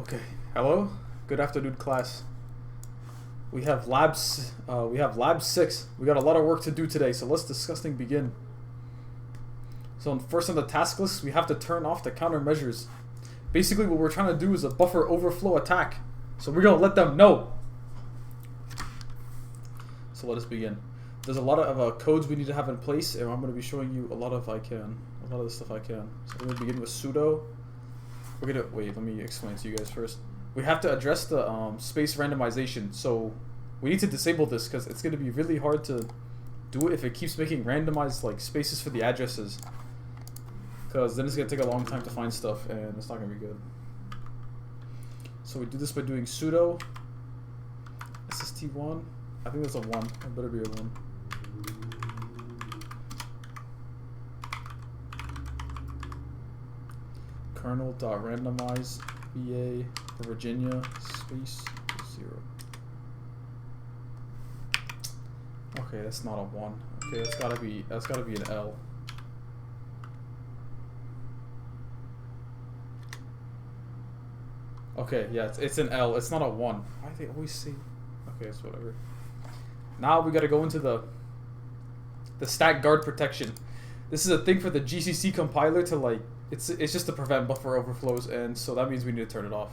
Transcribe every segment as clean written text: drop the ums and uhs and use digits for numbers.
Okay. Hello. Good afternoon, class. We have labs. We have lab 6. We got a lot of work to do today, so let's disgusting begin. So first on the task list, we have to turn off the countermeasures. Basically, what we're trying to do is a buffer overflow attack. So we're gonna let them know. So let us begin. There's a lot of codes we need to have in place, and I'm gonna be showing you a lot of the stuff I can. So we're gonna begin with sudo. We're gonna wait. Let me explain to you guys first. We have to address the space randomization. So we need to disable this because it's gonna be really hard to do it if it keeps making randomized like spaces for the addresses. Because then it's gonna take a long time to find stuff, and it's not gonna be good. So we do this by doing sudo sst1. I think that's a 1. It better be a 1. Kernel.randomize VA for Virginia space 0. Okay, that's not a 1. Okay, that's gotta be an L. Okay, yeah, it's an L. It's not a 1. Why do they always say? Okay, it's whatever. Now we gotta go into the stack guard protection. This is a thing for the GCC compiler to like. It's just to prevent buffer overflows, and so that means we need to turn it off.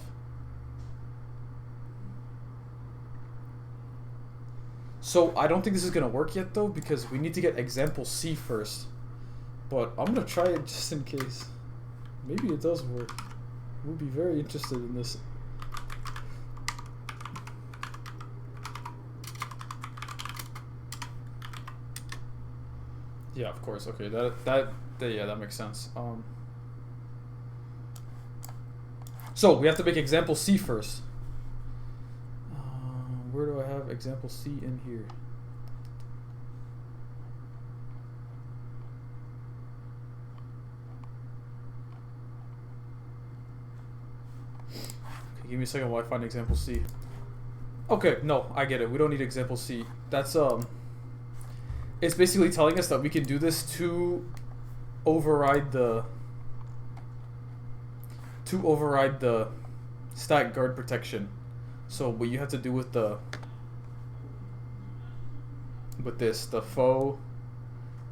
So I don't think this is gonna work yet though, because we need to get example C first. But I'm gonna try it just in case. Maybe it does work. We'll be very interested in this. Yeah, of course. Okay, that makes sense. So we have to make example C first. Where do I have example C in here? Okay, give me a second while I find example C. Okay, no, I get it. We don't need example C. That's it's basically telling us that we can do this to override the stack guard protection. So what you have to do with the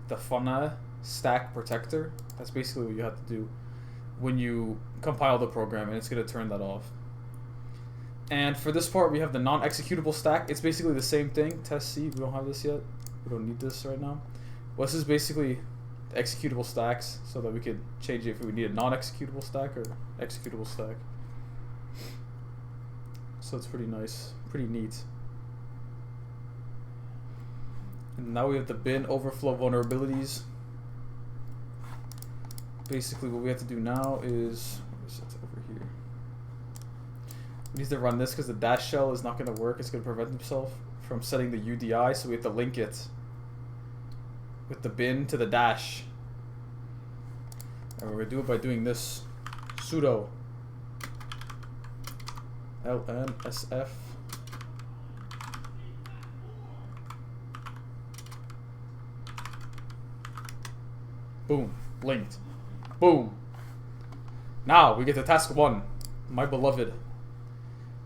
fana stack protector, that's basically what you have to do when you compile the program, and it's going to turn that off. And for this part, we have the non-executable stack. It's basically the same thing. Test C. We don't have this yet. We don't need this right now. Well, this is basically the executable stacks, so that we could change it if we need a non-executable stack or executable stack. So it's pretty nice, pretty neat. And now we have the bin overflow vulnerabilities. Basically, what we have to do now is, where's it over here? We need to run this because the dash shell is not going to work. It's going to prevent itself from setting the UDI, so we have to link it with the bin to the dash. And we're going to do it by doing this. Sudo lnsf boom, linked. Boom. Now we get to task 1, my beloved.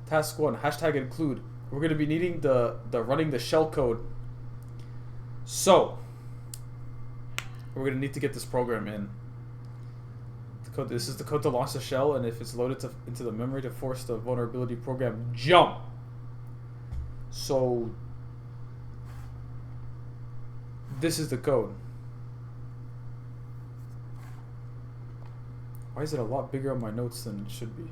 Task 1, hashtag include. We're going to be needing the running the shell code. So we're going to need to get this program in. This is the code to launch the shell, and if it's loaded into the memory to force the vulnerability program jump. So this is the code. Why is it a lot bigger on my notes than it should be?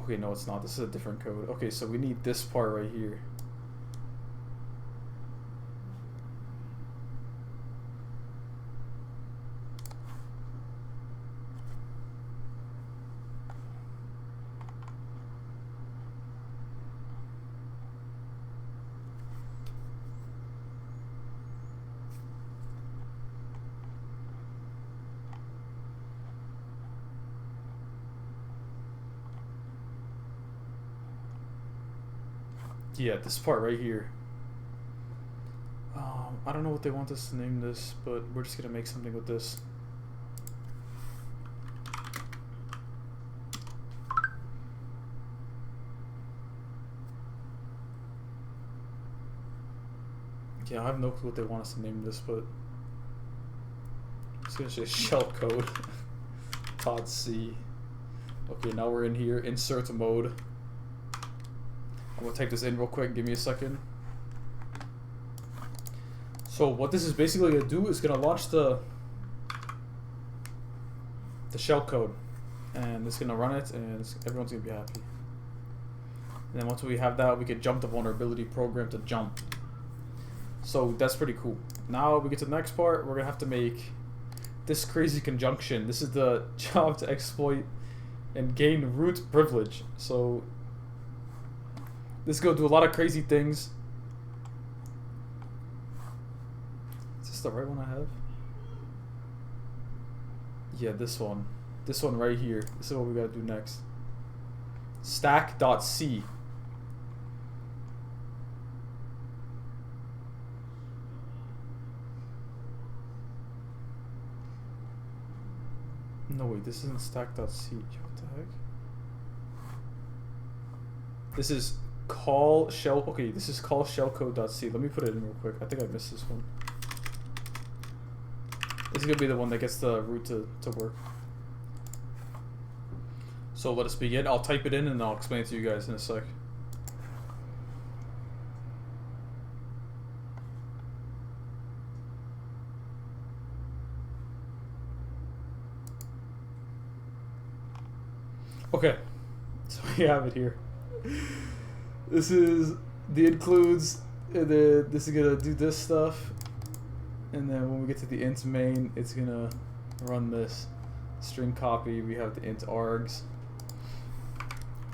Okay, no, it's not. This is a different code. Okay, so we need this part right here. Yeah, this part right here. I don't know what they want us to name this, but we're just gonna make something with this. Yeah, I have no clue what they want us to name this, but it's gonna say shellcode. .c. Okay, now we're in here, insert mode. I'm gonna type this in real quick, give me a second. So what this is basically gonna do is gonna launch the shellcode, and it's gonna run it, and everyone's gonna be happy. And then once we have that, we can jump the vulnerability program to jump. So that's pretty cool. Now we get to the next part. We're gonna have to make this crazy conjunction. This is the job to exploit and gain root privilege. So this is gonna do a lot of crazy things. Is this the right one I have? Yeah, this one. This one right here. This is what we gotta do next. Stack.c. No, wait, this isn't stack.c. What the heck? This is call shell. Okay, this is call shellcode.c. Let me put it in real quick. I think I missed this one. This is gonna be the one that gets the root to work. So let us begin. I'll type it in and I'll explain it to you guys in a sec. Okay, so we have it here. This is the includes, and then this is gonna do this stuff, and then when we get to the int main, it's gonna run this string copy. We have the int args,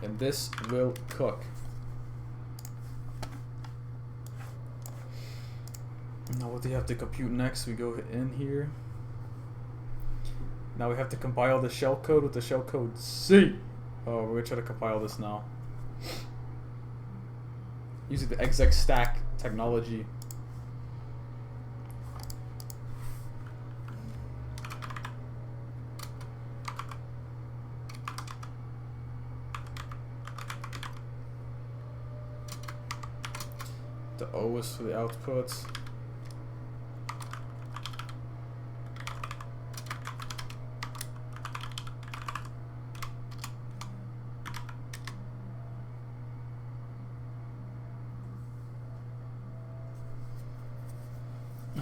and this will cook. Now what do you have to compute next? We go in here. Now we have to compile the shellcode with the shellcode C. Oh, we're gonna try to compile this now. Using the exec stack technology. The O is for the outputs.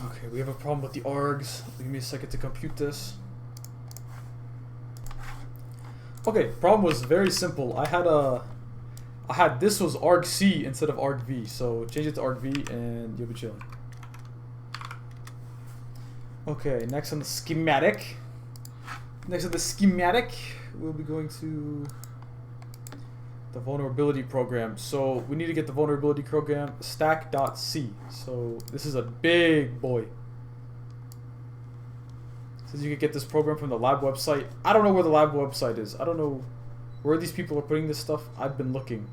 Okay, we have a problem with the args. Give me a second to compute this. Okay, problem was very simple. I had this was argc instead of argv, so change it to argv and you'll be chilling. Okay, next on the schematic. We'll be going to the vulnerability program. So we need to get the vulnerability program stack.c. So this is a big boy. Says you can get this program from the lab website. I don't know where the lab website is. I don't know where these people are putting this stuff. I've been looking.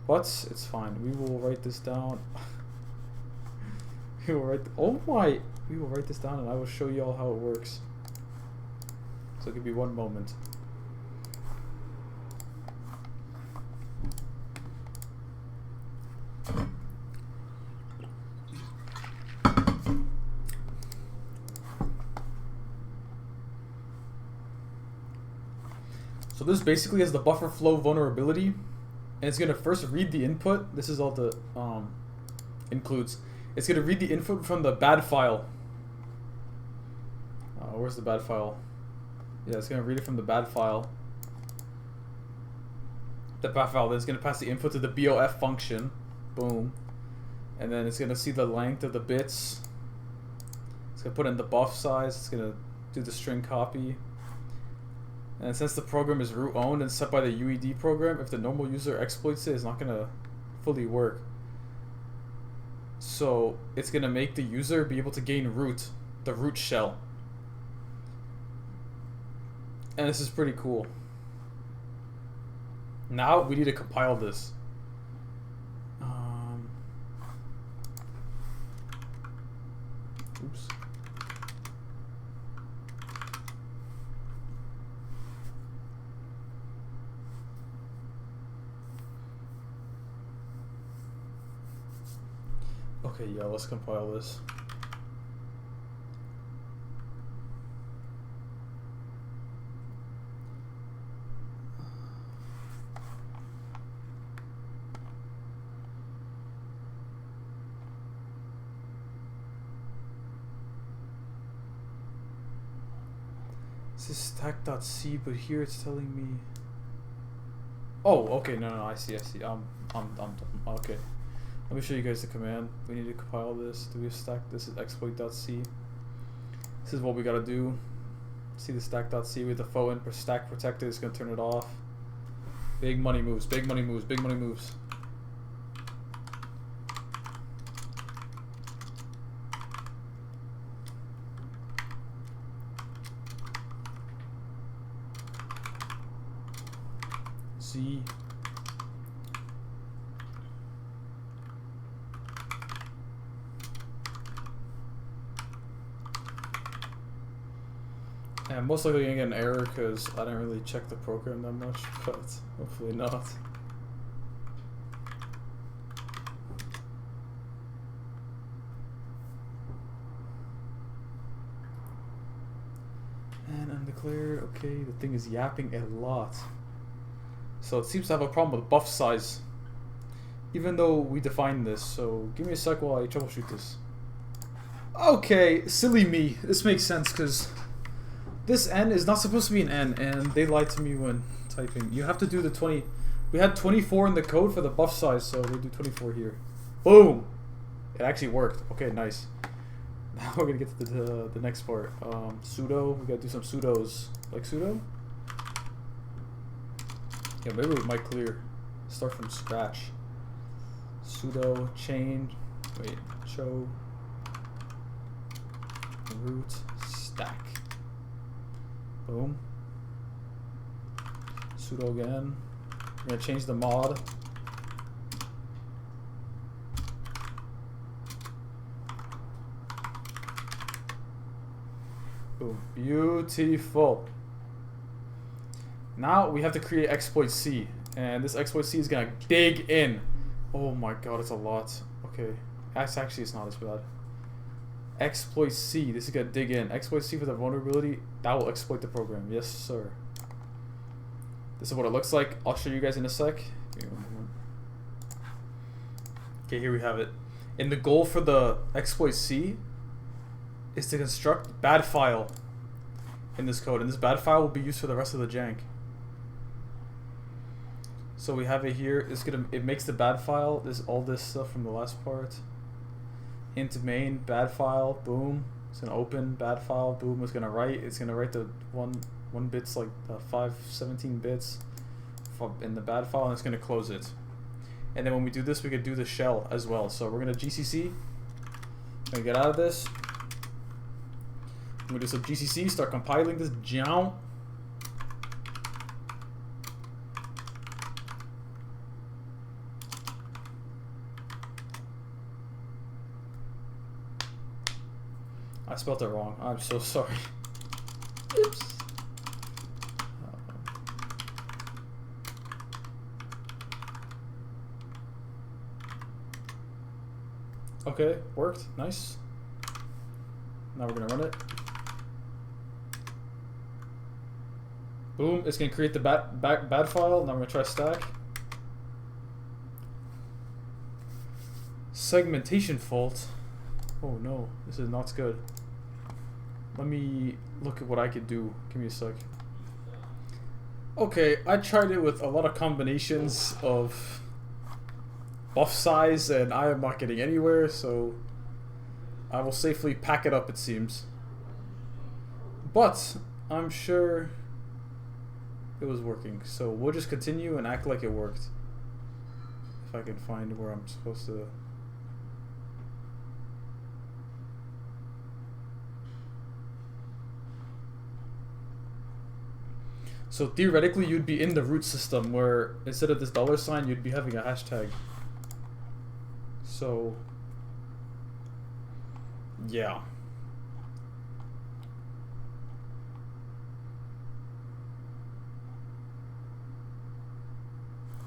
What? It's fine. We will write this down. We will write. We will write this down, and I will show you all how it works. So give me one moment. So this basically has the buffer flow vulnerability, and it's gonna first read the input. This is all the includes. It's gonna read the input from the bad file. Where's the bad file? Yeah, it's gonna read it from the bad file. The bad file. Then it's gonna pass the input to the BOF function. Boom. And then it's gonna see the length of the bits. It's gonna put in the buff size. It's gonna do the string copy. And since the program is root owned and set by the UED program, if the normal user exploits it, it's not gonna fully work. So it's gonna make the user be able to gain root, the root shell. And this is pretty cool. Now we need to compile this. Okay, yeah, let's compile this. This is stack.c, but here it's telling me. Oh, okay, no, I see. I'm okay. Let me show you guys the command. We need to compile this. Do we have stack? This is exploit.c. This is what we gotta do. See the stack.c with the faux in per stack protected. It's gonna turn it off. Big money moves. Big money moves. Big money moves. C. And I'm most likely gonna get an error because I didn't really check the program that much, but hopefully not. And undeclared. Okay, the thing is yapping a lot. So it seems to have a problem with buff size, even though we defined this. So give me a sec while I troubleshoot this. Okay, silly me. This makes sense because this n is not supposed to be an n, and they lied to me when typing. You have to do the 20. We had 24 in the code for the buff size, so they do 24 here. Boom! It actually worked. Okay, nice. Now we're gonna get to the next part. Sudo. We gotta do some sudos. Like sudo? Yeah, maybe we might clear. Start from scratch. Sudo change. Wait, show root stack. Boom. Sudo again. We're gonna change the mod. Boom. Beautiful. Now we have to create exploit C, and this exploit C is gonna dig in. Oh my god, it's a lot. Okay, actually it's not as bad. Exploit C, this is gonna dig in. Exploit C for the vulnerability, that will exploit the program. Yes, sir. This is what it looks like. I'll show you guys in a sec. Okay, here we have it. And the goal for the exploit C is to construct bad file in this code, and this bad file will be used for the rest of the jank. So we have it here. It makes the bad file. This all this stuff from the last part. Into main bad file. Boom. It's gonna open bad file. Boom. It's gonna write. It's gonna write the one bits like 517 bits in the bad file, and it's gonna close it. And then when we do this, we could do the shell as well. So we're gonna GCC. Gonna get out of this. I'm gonna do some GCC. Start compiling this. Jow. I spelled it wrong. I'm so sorry. Oops. Okay, worked. Nice. Now we're gonna run it. Boom. It's gonna create the bad file. Now we're gonna try stack. Segmentation fault. Oh no, this is not good. Let me look at what I could do. Give me a sec. Okay, I tried it with a lot of combinations of buff size, and I am not getting anywhere, so I will safely pack it up, it seems. But I'm sure it was working, so we'll just continue and act like it worked. If I can find where I'm supposed to. So theoretically, you'd be in the root system where instead of this $, you'd be having a hashtag. So, yeah.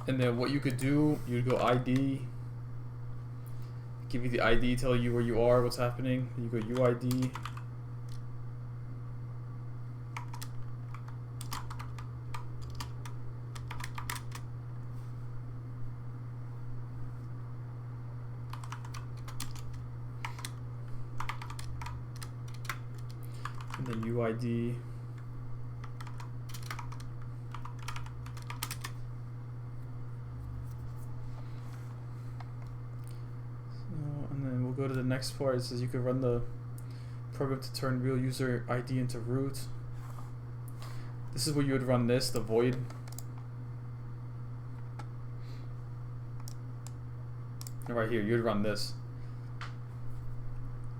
And then what you could do, you'd go ID, give you the ID, tell you where you are, what's happening. You go UID. And then UID. And then we'll go to the next part. It says you can run the program to turn real user ID into root. This is where you would run this, the void. And right here, you would run this.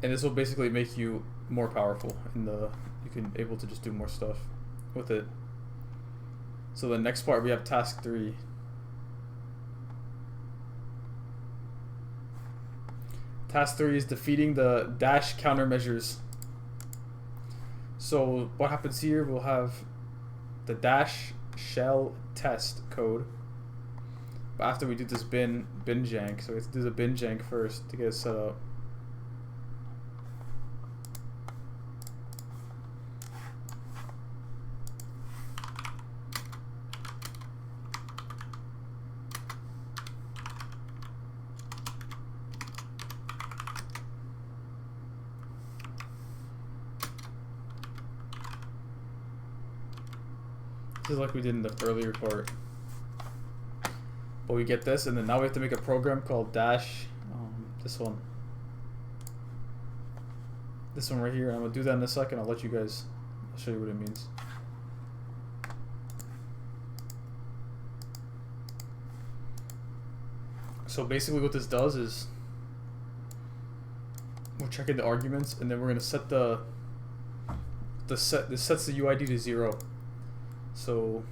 And this will basically make you more powerful in the, you can able to just do more stuff with it. So the next part, we have task 3. Task 3 is defeating the dash countermeasures. So what happens here, we'll have the dash shell test code. But after we do this bin jank, so we have to do the bin jank first to get it set up. This is like we did in the earlier part. But we get this, and then now we have to make a program called dash, this one. This one right here. I'm going to do that in a second. I'll show you what it means. So basically what this does is we're checking the arguments, and then we're going to set this sets the UID to 0. So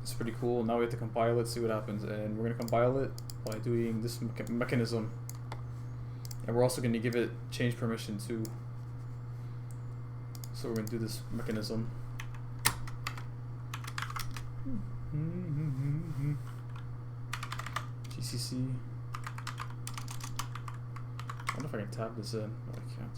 it's pretty cool. Now we have to compile it, see what happens, and we're going to compile it by doing this mechanism, and we're also going to give it change permission too. So we're going to do this mechanism. GCC. I wonder if I can tab this in. No, I can't.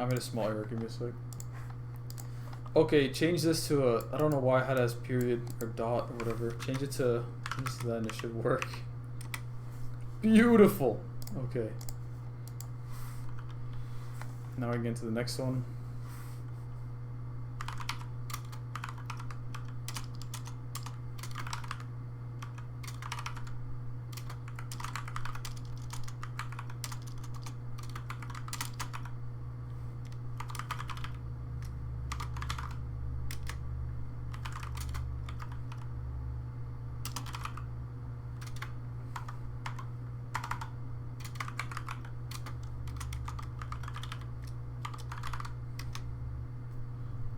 I made a small error, give me a sec. Okay, change this to a, I don't know why I had it as period or dot or whatever. Change it to that and it should work. Beautiful. Okay. Now I can get into the next one.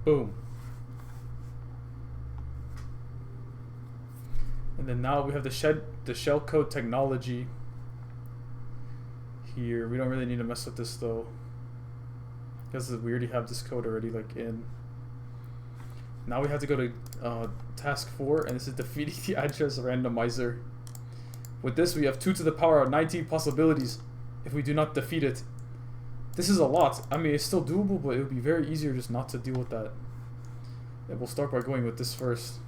Boom. And then now we have the shellcode technology here. We don't really need to mess with this though, because we already have this code already like in. Now we have to go to task 4, and this is defeating the address randomizer. With this, we have 2 to the power of 19 possibilities if we do not defeat it. This is a lot. I mean, it's still doable, but it would be very easier just not to deal with that. And we'll start by going with this first.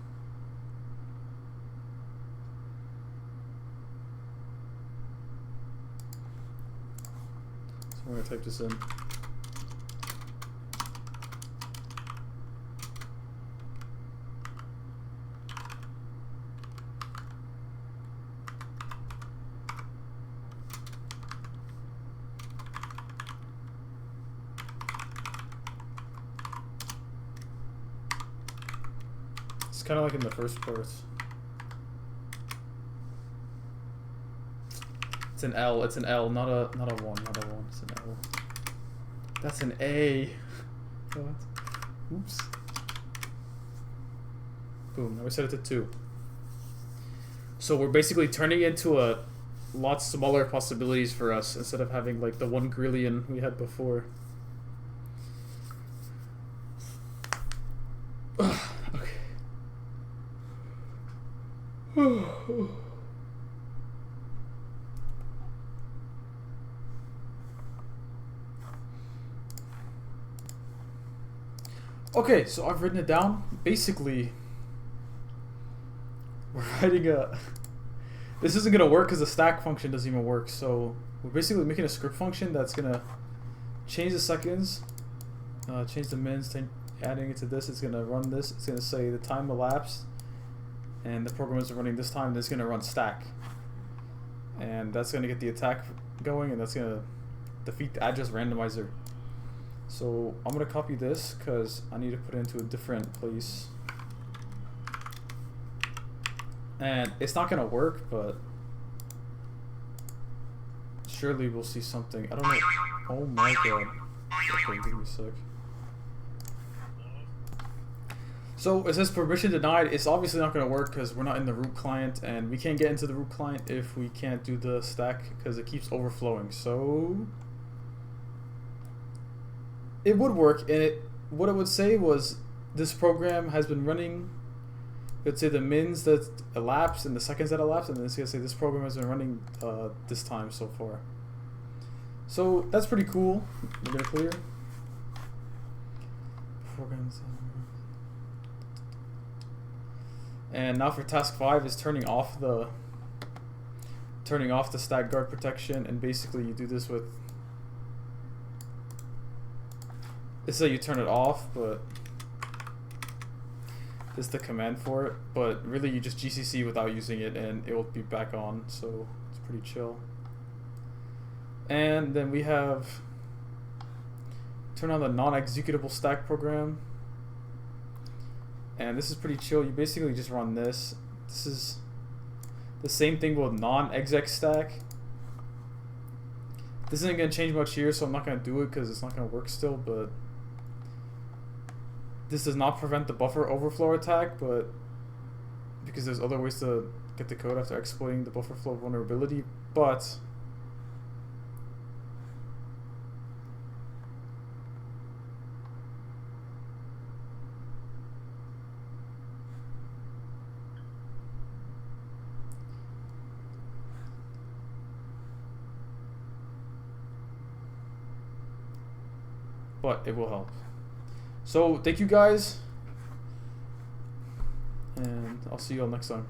So we're going to type this in. It's kind of like in the first part. It's an L. It's an L, not a 1, not a 1. It's an L. That's an A. What? Oops. Boom. Now we set it to 2. So we're basically turning it into lots smaller possibilities for us instead of having like the 1 grillion we had before. Okay. Okay, so I've written it down. Basically, we're writing a... This isn't going to work because the stack function doesn't even work. So we're basically making a script function that's going to change the seconds, change the mins, adding it to this. It's going to run this. It's going to say the time elapsed, and the program is running this time, and it's going to run stack. And that's going to get the attack going, and that's going to defeat the address randomizer. So I'm going to copy this because I need to put it into a different place. And it's not going to work, but surely we'll see something. I don't know. Oh my god. Okay, give me a sec. So it says permission denied. It's obviously not going to work because we're not in the root client, and we can't get into the root client if we can't do the stack because it keeps overflowing. So it would work, and what it would say was this program has been running. It'd say the mins that elapsed and the seconds that elapsed, and then it's gonna say this program has been running this time so far. So that's pretty cool. We're gonna clear programs. And now for task 5 is turning off the stack guard protection, and basically you do this with. It's like you turn it off, but this is the command for it. But really, you just GCC without using it, and it will be back on. So it's pretty chill. And then we have turn on the non-executable stack program, and this is pretty chill. You basically just run this. This is the same thing with non-exec stack. This isn't gonna change much here, so I'm not gonna do it because it's not gonna work still, but. This does not prevent the buffer overflow attack, but because there's other ways to get the code after exploiting the buffer flow vulnerability, but it will help. So thank you guys, and I'll see you all next time.